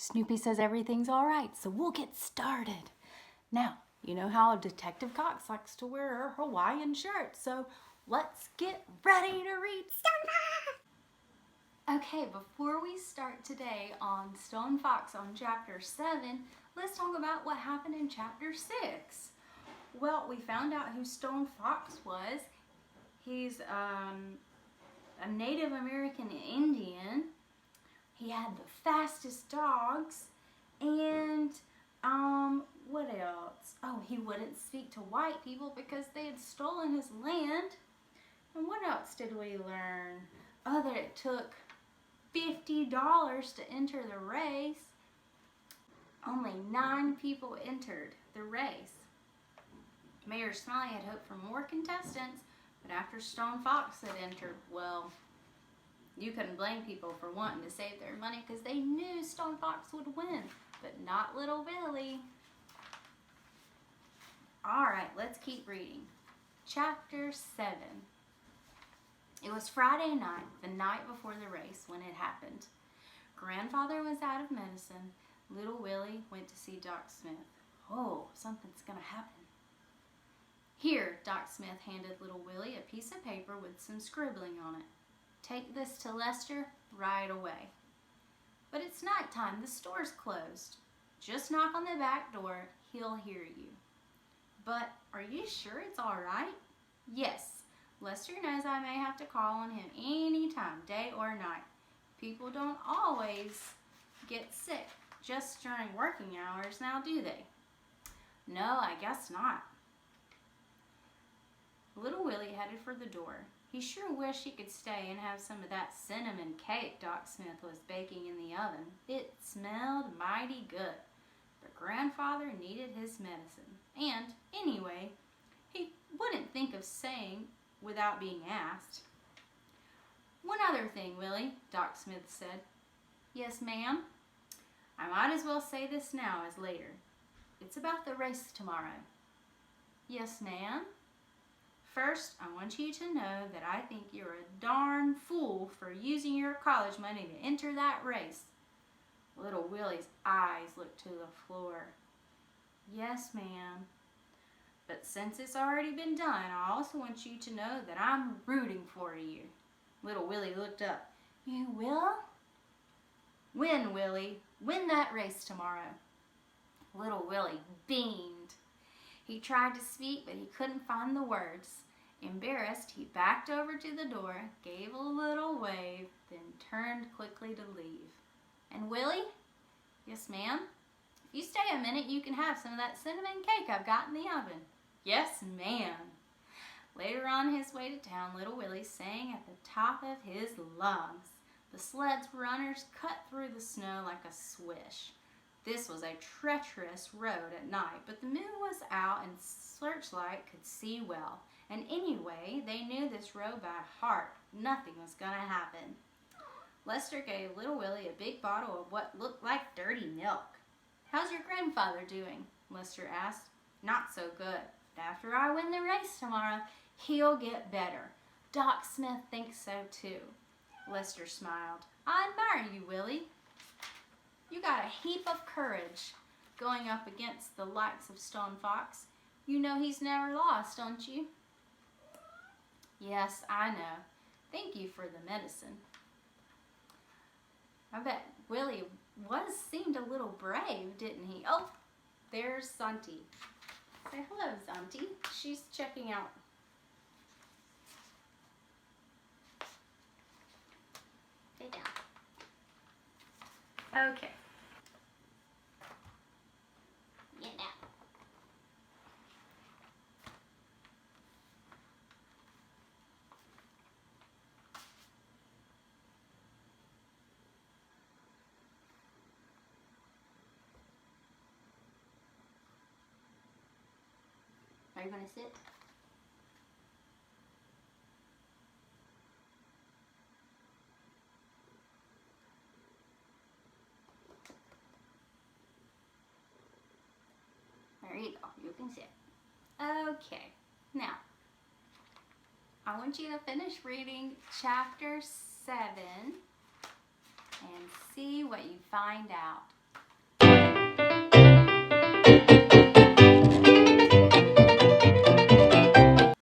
Snoopy says everything's all right, so we'll get started. Now, you know how Detective Cox likes to wear her Hawaiian shirt, so let's get ready to read Stone Fox! Okay, before we start today on Stone Fox on Chapter 7, let's talk about what happened in Chapter 6. Well, we found out who Stone Fox was. He's a Native American Indian. He had the fastest dogs, and what else? Oh, he wouldn't speak to white people because they had stolen his land. And what else did we learn? Oh, that it took $50 to enter the race. Only 9 people entered the race. Mayor Smiley had hoped for more contestants, but after Stone Fox had entered, well, you couldn't blame people for wanting to save their money because they knew Stone Fox would win, but not little Billy. All right, let's keep reading. Chapter 7. It was Friday night, the night before the race, when it happened. Grandfather was out of medicine. Little Willie went to see Doc Smith. Oh, something's going to happen. Here, Doc Smith handed little Willie a piece of paper with some scribbling on it. Take this to Lester right away. But it's nighttime. The store's closed. Just knock on the back door. He'll hear you. But are you sure it's all right? Yes. Lester knows I may have to call on him anytime, day or night. People don't always get sick just during working hours now, do they? No, I guess not. Little Willie headed for the door. He sure wished he could stay and have some of that cinnamon cake Doc Smith was baking in the oven. It smelled mighty good. But Grandfather needed his medicine. And, anyway, he wouldn't think of saying without being asked. One other thing, Willie, Doc Smith said. Yes, ma'am? I might as well say this now as later. It's about the race tomorrow. Yes, ma'am? First, I want you to know that I think you're a darn fool for using your college money to enter that race. Little Willie's eyes looked to the floor. Yes, ma'am. But since it's already been done, I also want you to know that I'm rooting for you. Little Willie looked up. You will? Win, Willie. Win that race tomorrow. Little Willie beamed. He tried to speak, but he couldn't find the words. Embarrassed, he backed over to the door, gave a little wave, then turned quickly to leave. And Willie? Yes, ma'am? If you stay a minute, you can have some of that cinnamon cake I've got in the oven. Yes, ma'am. Later on his way to town, little Willie sang at the top of his lungs. The sled's runners cut through the snow like a swish. This was a treacherous road at night, but the moon was out and Searchlight could see well. And anyway, they knew this road by heart. Nothing was going to happen. Lester gave little Willie a big bottle of what looked like dirty milk. How's your grandfather doing? Lester asked. Not so good. But after I win the race tomorrow, he'll get better. Doc Smith thinks so too. Lester smiled. I admire you, Willie. You got a heap of courage going up against the likes of Stone Fox. You know he's never lost, don't you? Yes, I know. Thank you for the medicine. I bet Willie seemed a little brave, didn't he? Oh, there's Santi. Say hello, Santi. She's checking out. Stay down. Okay. Get down. Are you going to sit? There you go. You can sit. Okay. Now, I want you to finish reading Chapter 7 and see what you find out.